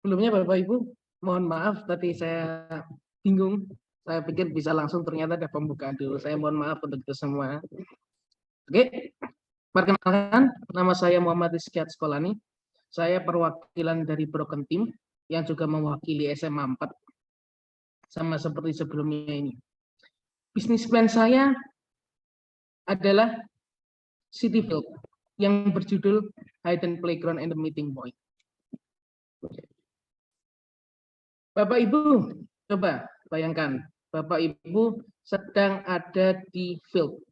Sebelumnya Bapak Ibu, mohon maaf tadi saya bingung. Saya pikir bisa langsung, ternyata ada pembukaan dulu. Saya mohon maaf untuk itu semua. Oke, perkenalkan, nama saya Muhammad Rizkyat Sekolani. Saya perwakilan dari Broken Team yang juga mewakili SMA 4, sama seperti sebelumnya ini. Bisnis plan saya adalah City Field yang berjudul Hidden Playground and the Meeting Point. Bapak Ibu, coba bayangkan, Bapak Ibu sedang ada di field,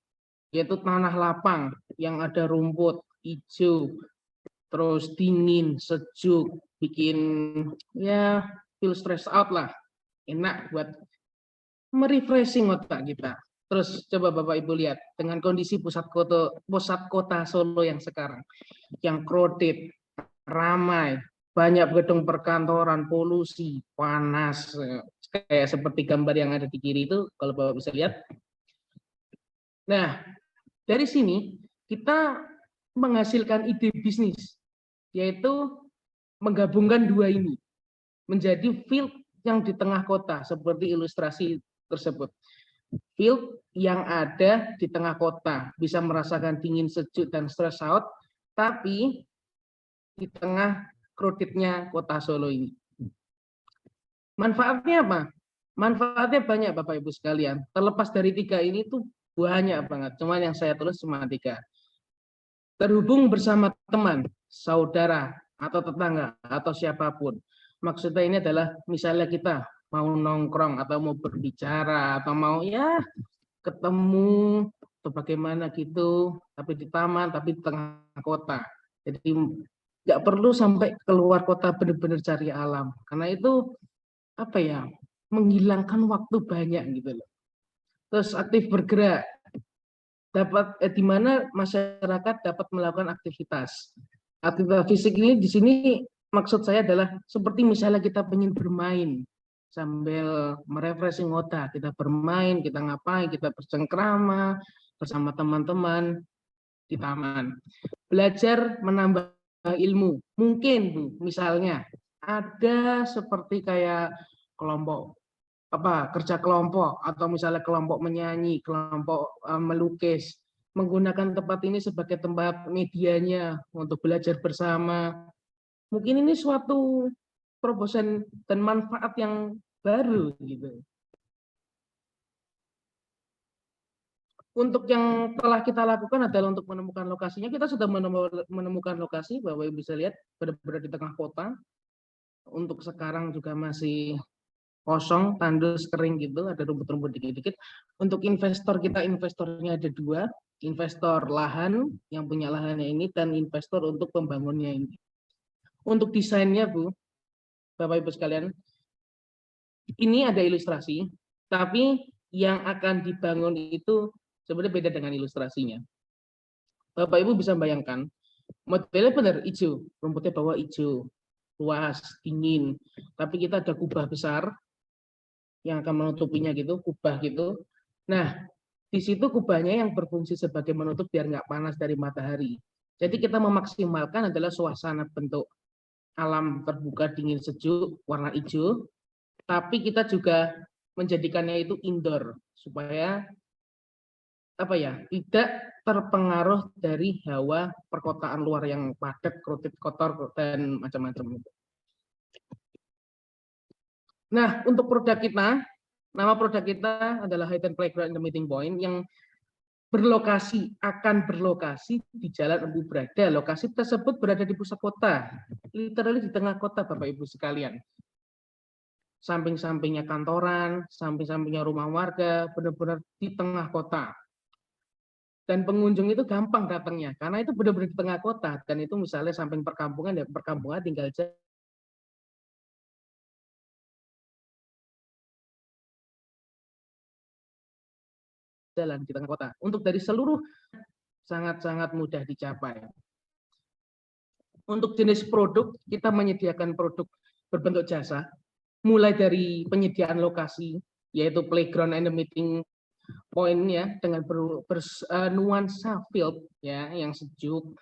yaitu tanah lapang yang ada rumput hijau, terus dingin, sejuk, bikin ya feel stress out lah, enak buat merefreshing otak kita. Terus coba Bapak Ibu lihat dengan kondisi pusat kota Solo yang sekarang, yang crowded, ramai, banyak gedung perkantoran, polusi, panas, kayak seperti gambar yang ada di kiri itu, kalau Bapak bisa lihat. Nah, dari sini kita menghasilkan ide bisnis, yaitu menggabungkan dua ini menjadi field yang di tengah kota, seperti ilustrasi tersebut. Field yang ada di tengah kota, bisa merasakan dingin, sejuk, dan stress out, tapi di tengah crowded-nya kota Solo ini. Manfaatnya apa? Manfaatnya banyak Bapak Ibu sekalian. Terlepas dari tiga ini tuh banyak banget. Cuman yang saya tulis cuma tiga. Terhubung bersama teman, saudara, atau tetangga, atau siapapun. Maksudnya ini adalah misalnya kita mau nongkrong atau mau berbicara atau mau ya ketemu atau bagaimana gitu, tapi di taman, tapi di tengah kota. Jadi nggak perlu sampai keluar kota benar-benar cari alam, karena itu apa ya, menghilangkan waktu banyak gitu loh. Terus aktif bergerak, dapat di mana masyarakat dapat melakukan aktivitas. Aktivitas fisik ini di sini maksud saya adalah seperti misalnya kita ingin bermain sambil merefreshing otak, kita bermain, kita ngapain, kita bercengkrama bersama teman-teman di taman. Belajar menambah ilmu. Mungkin Bu, misalnya ada seperti kayak kelompok kerja kelompok, atau misalnya kelompok menyanyi, kelompok melukis, menggunakan tempat ini sebagai tempat medianya untuk belajar bersama. Mungkin ini suatu terobosan dan manfaat yang baru gitu. Untuk yang telah kita lakukan adalah untuk menemukan lokasinya. Kita sudah menemukan lokasi, Bapak Ibu bisa lihat, benar-benar di tengah kota. Untuk sekarang juga masih kosong, tandus, kering gitu, ada rumput-rumput dikit-dikit. Untuk investor kita, investornya ada dua, investor lahan yang punya lahannya ini, dan investor untuk pembangunnya ini. Untuk desainnya Bu, Bapak Ibu sekalian, ini ada ilustrasi, tapi yang akan dibangun itu sebenarnya beda dengan ilustrasinya. Bapak Ibu bisa bayangkan, modelnya benar hijau, rumputnya bawah hijau, luas, dingin, tapi kita ada kubah besar yang akan menutupinya gitu, kubah gitu. Nah, di situ kubahnya yang berfungsi sebagai menutup biar nggak panas dari matahari. Jadi kita memaksimalkan adalah suasana bentuk alam terbuka, dingin, sejuk, warna hijau, tapi kita juga menjadikannya itu indoor supaya apa ya, tidak terpengaruh dari hawa perkotaan luar yang padat, crowded, kotor, dan macam-macam. Nah, untuk produk kita, nama produk kita adalah Hidden Playground and the Meeting Point, yang akan berlokasi di Jalan Empu Brada. Lokasi tersebut berada di pusat kota, literally di tengah kota Bapak Ibu sekalian. Samping-sampingnya kantoran, samping-sampingnya rumah warga, benar-benar di tengah kota. Dan pengunjung itu gampang datangnya, karena itu benar-benar di tengah kota. Dan itu misalnya samping perkampungan, ya perkampungan tinggal jalan di tengah kota. Untuk dari seluruh sangat-sangat mudah dicapai. Untuk jenis produk, kita menyediakan produk berbentuk jasa, mulai dari penyediaan lokasi, yaitu playground and the meeting point ya, dengan bernuansa field ya, yang sejuk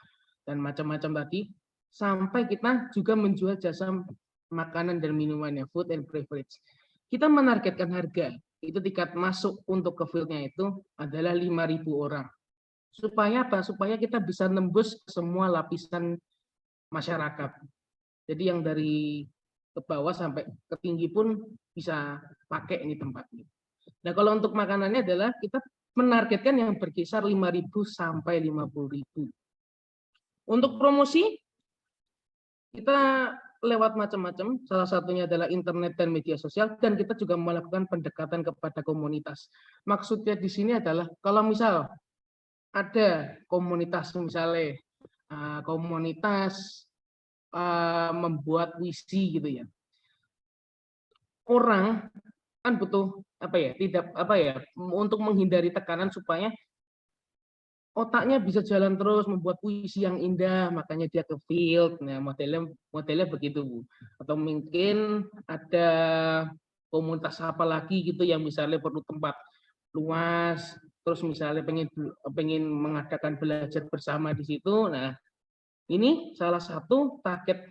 dan macam-macam tadi, sampai kita juga menjual jasa makanan dan minumannya, food and beverage. Kita menargetkan harga, itu tiket masuk untuk ke fieldnya itu adalah 5.000 orang. Supaya apa? Supaya kita bisa nembus semua lapisan masyarakat. Jadi yang dari ke bawah sampai ke tinggi pun bisa pakai ini tempatnya. Nah, kalau untuk makanannya adalah kita menargetkan yang berkisar 5.000 sampai 50.000. Untuk promosi kita lewat macam-macam, salah satunya adalah internet dan media sosial, dan kita juga melakukan pendekatan kepada komunitas. Maksudnya di sini adalah kalau misal ada komunitas, misalnya komunitas membuat puisi gitu ya, orang kan butuh untuk menghindari tekanan supaya otaknya bisa jalan terus membuat puisi yang indah, makanya dia ke field. Nah, modelnya begitu, Bu. Atau mungkin ada komunitas apa lagi gitu yang misalnya perlu tempat luas, terus misalnya pengen mengadakan belajar bersama di situ. Nah, ini salah satu target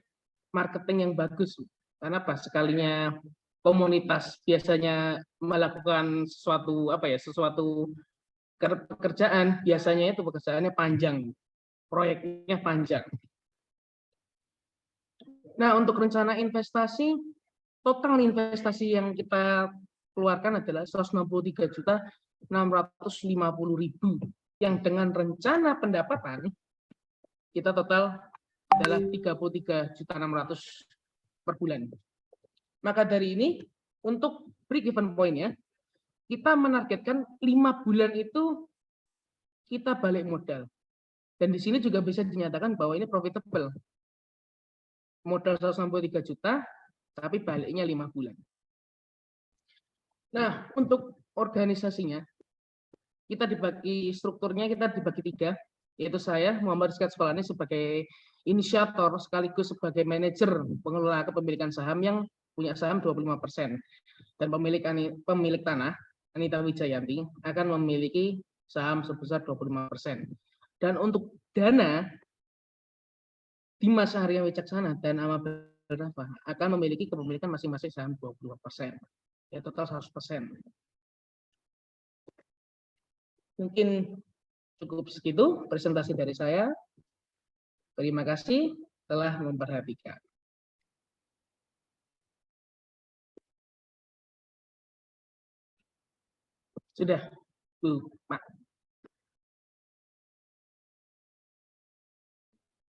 marketing yang bagus, Bu. Karena pas sekalinya komunitas biasanya melakukan sesuatu pekerjaan, biasanya itu pekerjaannya panjang, proyeknya panjang. Nah, untuk rencana investasi, total investasi yang kita keluarkan adalah 163.650.000, yang dengan rencana pendapatan kita total adalah 33.600.000 per bulan. Maka dari ini, untuk break even point-nya, kita menargetkan 5 bulan itu kita balik modal. Dan di sini juga bisa dinyatakan bahwa ini profitable. Modal 163 juta, tapi baliknya 5 bulan. Nah, untuk organisasinya, strukturnya kita dibagi 3, yaitu saya, Muhammad Rizky Sekolani, sebagai inisiator sekaligus sebagai manajer pengelola kepemilikan saham yang punya saham 25%. Dan pemilik tanah, Anita Wijayanti, akan memiliki saham sebesar 25%. Dan untuk dana, Dimas Arya Wicaksana dan Ahmad Rafa akan memiliki kepemilikan masing-masing saham 22%. Ya, total 100%. Mungkin cukup segitu presentasi dari saya. Terima kasih telah memperhatikan. Sudah, Bu, Pak.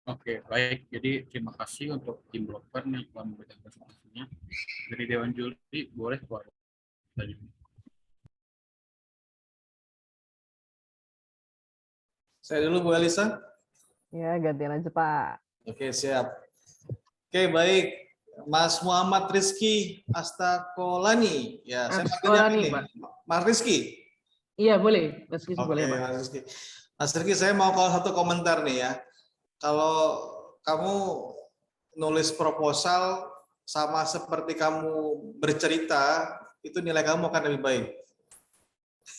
Oke, baik. Jadi terima kasih untuk tim broker yang telah memberikan presentasinya. Dari Dewan Juri, boleh keluar. Saya dulu, Bu Elisa. Ya, gantian aja, Pak. Oke, siap. Oke, baik. Mas Muhammad Rizky Astakolani. Ya, saya panggilnya ini. Pak. Mas Rizky. Iya, boleh. Rizky, oke, boleh, Pak. Mas Rizky. Mas Rizky, saya mau satu komentar nih ya. Kalau kamu nulis proposal sama seperti kamu bercerita, itu nilai kamu akan lebih baik.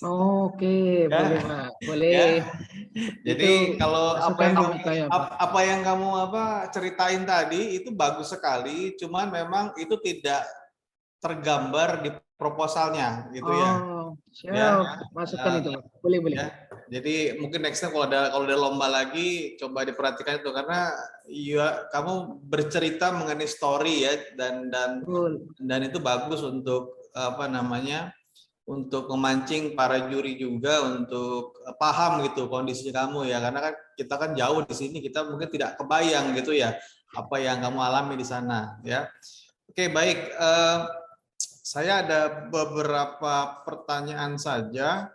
Oke, ya. Boleh, Pak. Boleh. Ya. Jadi itu kalau apa yang kamu ceritain tadi itu bagus sekali, cuman memang itu tidak tergambar di proposalnya gitu ya. Siap. Ya. Masukkan itu, Pak. Boleh, boleh. Ya. Jadi mungkin nextnya kalau ada lomba lagi coba diperhatikan itu, karena ya kamu bercerita mengenai story ya, dan itu bagus untuk untuk memancing para juri juga untuk paham gitu kondisi kamu ya, karena kan kita kan jauh di sini, kita mungkin tidak kebayang gitu ya apa yang kamu alami di sana ya. Oke, baik, saya ada beberapa pertanyaan saja.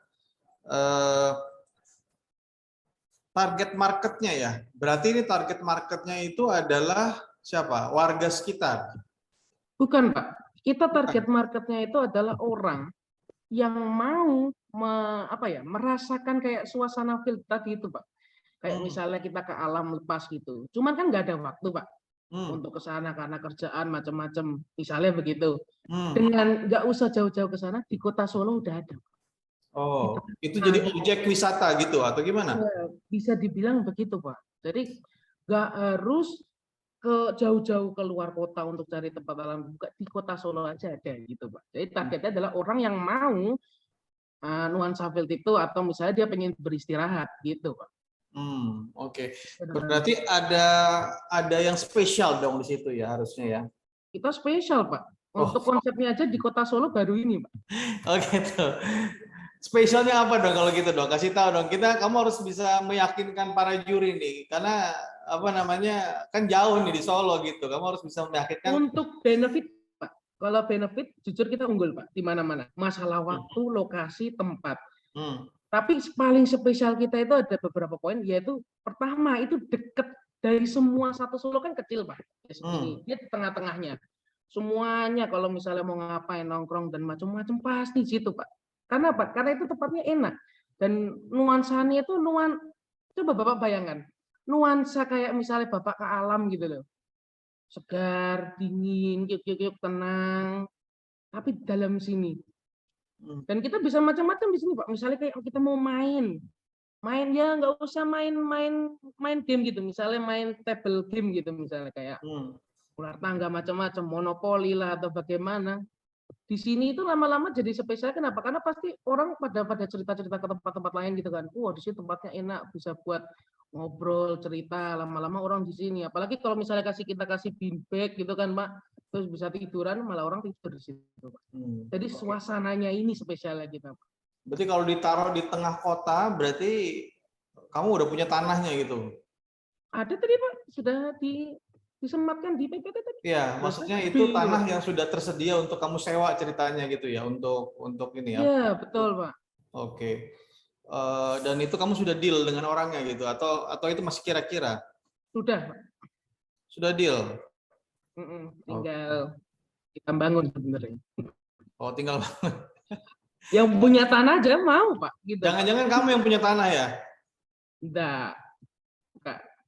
Target marketnya ya, berarti ini target marketnya itu adalah siapa? Warga sekitar? Bukan, Pak. Kita target marketnya itu adalah orang yang mau merasakan kayak suasana field tadi itu, Pak. Kayak misalnya kita ke alam lepas gitu. Cuman kan nggak ada waktu, Pak, untuk ke sana karena kerjaan macam-macam. Misalnya begitu. Dengan nggak usah jauh-jauh ke sana, di Kota Solo udah ada. Oh, itu jadi objek wisata gitu atau gimana? Ya, bisa dibilang begitu, Pak. Jadi nggak harus ke jauh-jauh keluar kota untuk cari tempat alam buka di kota Solo aja ada gitu Pak. Jadi targetnya adalah orang yang mau nuansa field itu atau misalnya dia pengen beristirahat gitu Pak. Oke. Berarti ada yang spesial dong di situ ya harusnya ya. Kita spesial Pak. Untuk konsepnya aja di kota Solo baru ini Pak. Oh gitu. Spesialnya apa dong kalau gitu dong? Kasih tahu dong. Kamu harus bisa meyakinkan para juri nih, karena apa namanya kan jauh nih di Solo gitu. Kamu harus bisa meyakinkan. Untuk benefit Pak, kalau benefit jujur kita unggul Pak di mana-mana. Masalah waktu, lokasi, tempat. Tapi paling spesial kita itu ada beberapa poin, yaitu pertama itu dekat dari semua satu Solo kan kecil Pak. Dia di tengah-tengahnya. Semuanya kalau misalnya mau ngapain nongkrong dan macam-macam pasti situ Pak. Karena apa? Karena itu tempatnya enak dan nuansanya itu coba Bapak bayangkan nuansa kayak misalnya Bapak ke alam gitu loh, segar, dingin, yuk tenang, tapi dalam sini. Dan kita bisa macam-macam di sini Pak. Misalnya kayak kita mau main ya nggak usah main game gitu, misalnya main table game gitu misalnya kayak ular tangga macam-macam, monopoli lah atau bagaimana. Di sini itu lama-lama jadi spesial. Kenapa? Karena pasti orang pada cerita-cerita ke tempat-tempat lain gitu kan. Wah, di sini tempatnya enak, bisa buat ngobrol, cerita. Lama-lama orang di sini. Apalagi kalau misalnya kita kasih beanbag gitu kan, Pak. Terus bisa tiduran, malah orang tidur di situ, Pak. Jadi suasananya ini spesialnya kita, Pak. Berarti kalau ditaruh di tengah kota, berarti kamu udah punya tanahnya gitu? Ada tadi, Pak. Sudah disematkan di PPT tadi. Iya, maksudnya itu tanah yang sudah tersedia untuk kamu sewa ceritanya gitu ya, untuk ini ya. Iya, betul, Pak. Oke. Dan itu kamu sudah deal dengan orangnya gitu atau itu masih kira-kira? Sudah, Pak. Sudah deal. Tinggal kita bangun sebenarnya. Oh, tinggal bangun. Yang punya tanah aja mau, Pak. Gitu. Jangan-jangan kamu yang punya tanah ya? Enggak.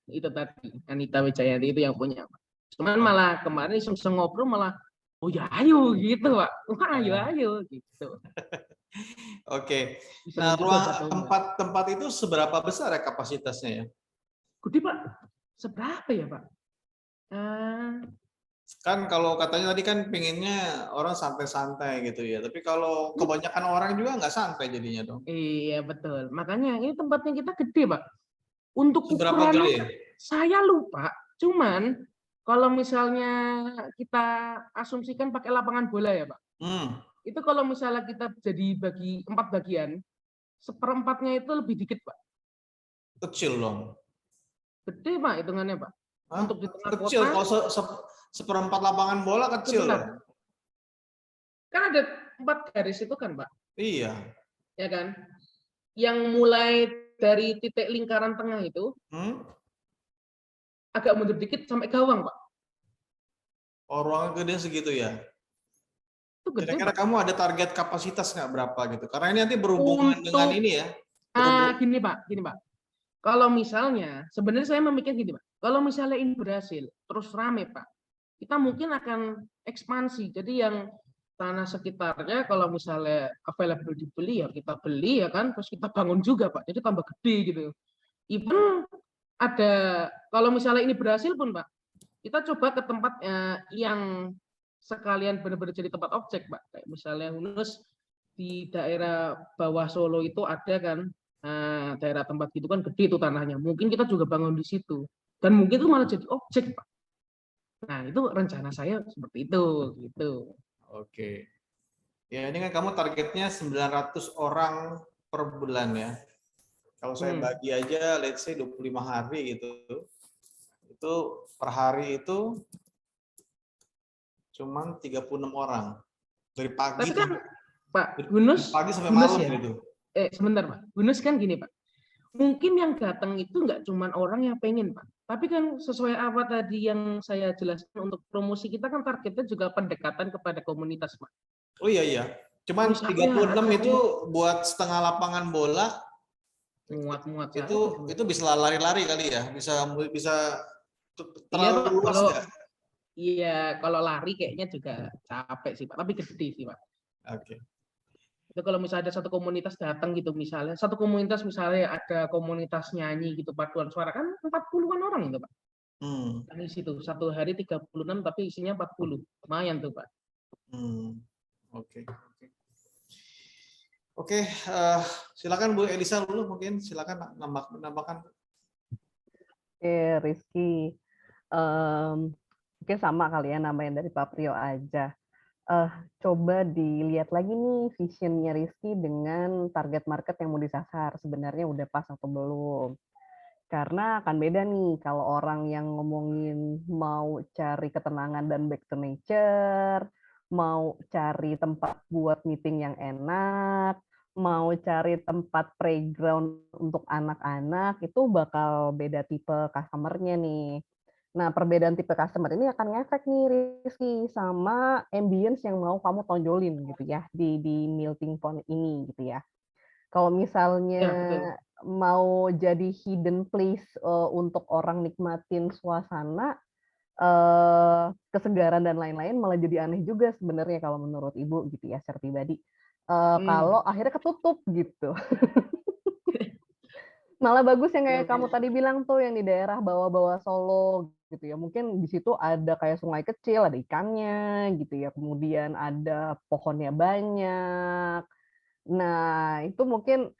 Itu tadi Anita Wijayanti itu yang punya Pak. Cuman malah kemarin iseng ngobrol malah oh ya ayo gitu Pak. Wah ayo gitu. Oke. Nah, ruang tempat itu seberapa besar ya kapasitasnya ya? Gede Pak. Seberapa ya Pak? Kan kalau katanya tadi kan pinginnya orang santai-santai gitu ya. Tapi kalau kebanyakan orang juga nggak santai jadinya dong. Iya betul. Makanya ini tempatnya kita gede Pak. Untuk seberapa ukuran saya lupa. Cuman kalau misalnya kita asumsikan pakai lapangan bola ya Pak. Itu kalau misalnya kita jadi bagi 4 bagian, 1/4-nya itu lebih dikit Pak. Kecil dong. Gede Pak hitungannya Pak. Untuk di tengah kecil, kota. kalau 1/4 lapangan bola kecil dong. Kan ada 4 garis itu kan Pak. Iya. Ya kan? Yang mulai dari titik lingkaran tengah itu agak mundur dikit sampai gawang Pak. Oh, ruangnya gede segitu ya? Kira-kira kamu ada target kapasitas nggak berapa gitu? Karena ini nanti berhubungan dengan ini ya. Gini Pak. Kalau misalnya, sebenarnya saya memikir gini Pak. Kalau misalnya ini berhasil, terus rame Pak, kita mungkin akan ekspansi. Jadi yang tanah sekitarnya kalau misalnya available dibeli ya kita beli ya kan, terus kita bangun juga Pak. Jadi tambah gede gitu. Even ada kalau misalnya ini berhasil pun Pak, kita coba ke tempat yang sekalian benar-benar jadi tempat objek Pak. Kayak misalnya Hunus di daerah bawah Solo itu ada kan daerah tempat gitu kan gede itu tanahnya. Mungkin kita juga bangun di situ. Dan mungkin itu malah jadi objek Pak. Nah, itu rencana saya seperti itu gitu. Oke. Ya, ini kan kamu targetnya 900 orang per bulan ya. Kalau saya bagi aja let's say 25 hari gitu. Itu per hari itu cuman 36 orang. Dari pagi kan, Pak Hunus pagi sampai malam ya? gitu. Sebentar Pak. Hunus kan gini Pak. Mungkin yang datang itu nggak cuman orang yang pengen Pak. Tapi kan sesuai apa tadi yang saya jelaskan untuk promosi kita kan targetnya juga pendekatan kepada komunitas, Pak. Oh iya. Cuman 36 itu buat setengah lapangan bola. Muat-muat. Itu bisa lari-lari kali ya? Bisa terlalu luas nggak? Iya, kalau lari kayaknya juga capek sih, Pak. Tapi gede sih, Pak. Oke. Itu kalau misalnya ada satu komunitas datang gitu misalnya, satu komunitas misalnya ada komunitas nyanyi gitu paduan suara kan 40-an orang gitu Pak. Yang isi tuh 1 hari 36 tapi isinya 40. Lumayan tuh, Pak. Oke. Oke, silakan Bu Elisa dulu mungkin, silakan nambahkan. Oke, Rizky. Mungkin sama kali ya namanya dari Pak Prio aja. Coba dilihat lagi nih visionnya Rizky dengan target market yang mau disasar. Sebenarnya udah pas atau belum? Karena akan beda nih kalau orang yang ngomongin mau cari ketenangan dan back to nature, mau cari tempat buat meeting yang enak, mau cari tempat playground untuk anak-anak, itu bakal beda tipe customer-nya nih. Nah, perbedaan tipe customer ini akan ngefek nih Rizky sama ambience yang mau kamu tonjolin gitu ya di melting point ini gitu ya. Kalau misalnya Ya, betul. mau jadi hidden place untuk orang nikmatin suasana, kesegaran dan lain-lain malah jadi aneh juga sebenarnya kalau menurut Ibu gitu ya secara pribadi. Kalau akhirnya ketutup gitu. Malah bagus yang kayak kamu tadi bilang tuh yang di daerah bawah-bawah Solo gitu ya. Mungkin di situ ada kayak sungai kecil, ada ikannya gitu ya. Kemudian ada pohonnya banyak. Nah, itu mungkin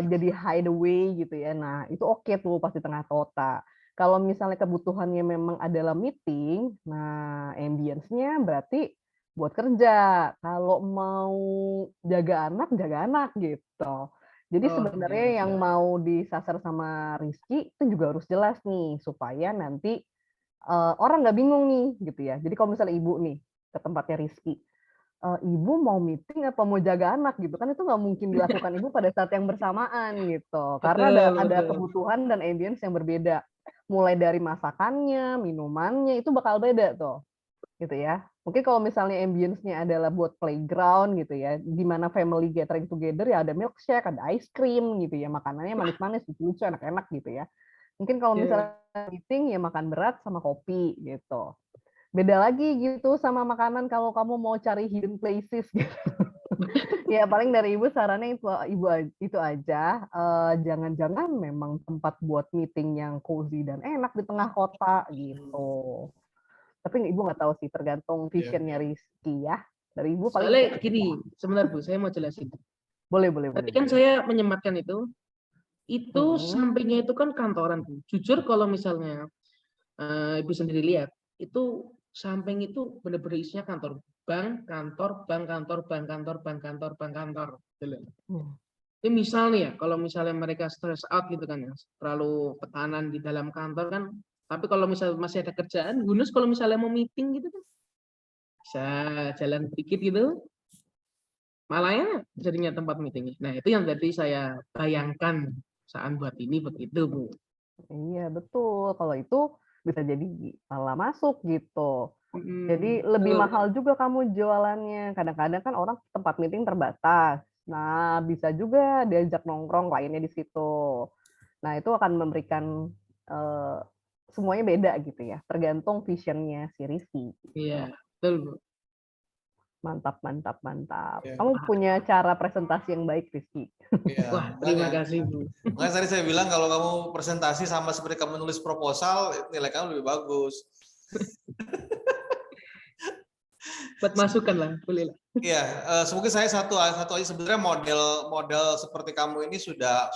jadi hideaway gitu ya. Nah, itu oke tuh pas di tengah kota. Kalau misalnya kebutuhannya memang adalah meeting, nah ambience-nya berarti buat kerja. Kalau mau jaga anak gitu. Jadi Oh, sebenarnya iya. yang mau disasar sama Rizky itu juga harus jelas nih supaya nanti orang nggak bingung nih gitu ya. Jadi kalau misalnya ibu nih ke tempatnya Rizky, ibu mau meeting apa mau jaga anak gitu kan itu nggak mungkin dilakukan ibu pada saat yang bersamaan gitu karena Betul, ada betul. kebutuhan dan ambience yang berbeda mulai dari masakannya minumannya itu bakal beda tuh gitu ya mungkin kalau misalnya ambience-nya adalah buat playground gitu ya di mana family gathering together ya ada milkshake ada ice cream gitu ya makanannya manis-manis lucu enak-enak gitu ya mungkin kalau Ya. misalnya meeting ya makan berat sama kopi gitu beda lagi gitu sama makanan kalau kamu mau cari hidden places gitu. Ya paling dari ibu sarannya itu aja. Jangan-jangan memang tempat buat meeting yang cozy dan enak di tengah kota gitu. Tapi ibu nggak tahu sih tergantung visionnya Rizky ya. Dari ibu paling itu Soalnya aja. gini, sebentar Bu, saya mau jelasin. Boleh boleh Tadi boleh. kan saya menyematkan itu Mm-mm. sampingnya itu kan kantoran Bu. Jujur kalau misalnya Ibu sendiri lihat, itu samping itu benar-benar isinya kantor. Bank, kantor, bank, kantor, bank, kantor, bank, kantor, bank, kantor. Gitu. Hmm. Ini misal nih ya, kalau misalnya mereka stress out gitu kan ya, terlalu tekanan di dalam kantor kan, tapi kalau misalnya masih ada kerjaan, bonus kalau misalnya mau meeting gitu kan, bisa jalan dikit gitu, malahnya jadinya tempat meetingnya. Nah itu yang tadi saya bayangkan saat buat ini begitu Bu. Iya betul. Kalau itu bisa jadi malah masuk gitu. Jadi lebih Betul. mahal juga kamu jualannya. Kadang-kadang kan orang tempat meeting terbatas. Nah, bisa juga diajak nongkrong lainnya di situ. Nah, itu akan memberikan eh, semuanya beda gitu ya, tergantung visionnya si Rizky. Iya, Gitu. betul Bu. Mantap, mantap, mantap. Ya, Kamu punya cara presentasi yang baik, Rizky. ya, Wah, terima makanya. kasih Bu. Makanya tadi saya bilang kalau kamu presentasi sama seperti kamu nulis proposal, nilai kamu lebih bagus. Buat masukan lah, boleh lah. Iya, mungkin saya satu aja sebenarnya model seperti kamu ini sudah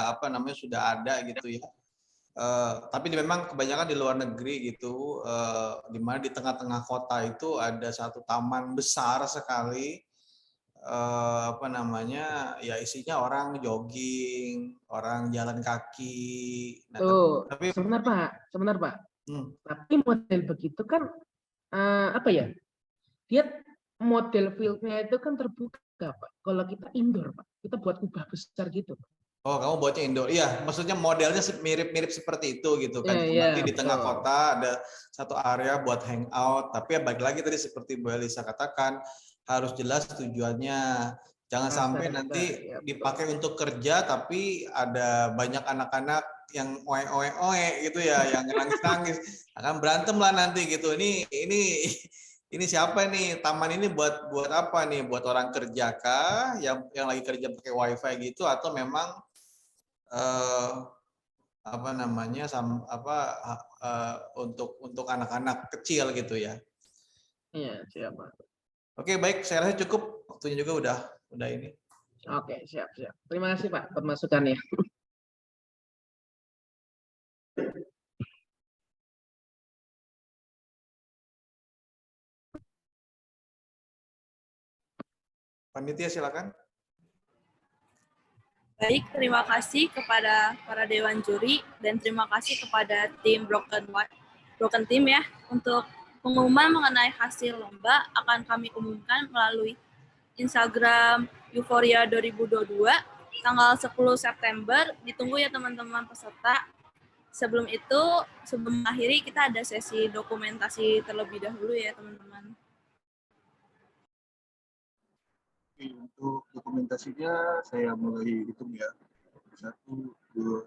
apa namanya sudah ada gitu ya. Tapi memang kebanyakan di luar negeri gitu, di mana di tengah-tengah kota itu ada satu taman besar sekali, apa namanya ya isinya orang jogging, orang jalan kaki. Nah, Tuh, tapi sebentar Pak. hmm, Tapi model begitu kan apa ya? Dia model fieldnya itu kan terbuka Pak. Kalau kita indoor Pak, kita buat kubah besar gitu. oh, kamu buatnya indoor. Iya, maksudnya modelnya mirip-mirip seperti itu gitu kan. Iya, Cuma iya, nanti di tengah betul. kota ada satu area buat hangout. Tapi ya balik lagi tadi seperti Bu Elisa katakan, harus jelas tujuannya. Jangan sampai Rata-rata, nanti ya betul. dipakai untuk kerja, tapi ada banyak anak-anak yang oe gitu ya, yang nangis-nangis. Akan berantem lah nanti gitu. Ini siapa nih? Taman ini buat apa nih? Buat orang kerja kah? Yang lagi kerja pakai wifi gitu atau memang apa namanya untuk anak-anak kecil gitu ya. Iya, siap Pak. Oke, baik, saya rasa cukup. Waktunya juga udah ini. Oke, siap. Terima kasih Pak masukannya. Panitia silakan. Baik, terima kasih kepada para dewan juri dan terima kasih kepada tim Broken Team ya. Untuk pengumuman mengenai hasil lomba akan kami umumkan melalui Instagram Euphoria 2022 tanggal 10 September. Ditunggu ya teman-teman peserta. Sebelum itu, sebelum mengakhiri kita ada sesi dokumentasi terlebih dahulu ya teman-teman. Untuk dokumentasinya saya mulai hitung ya. 1, 2,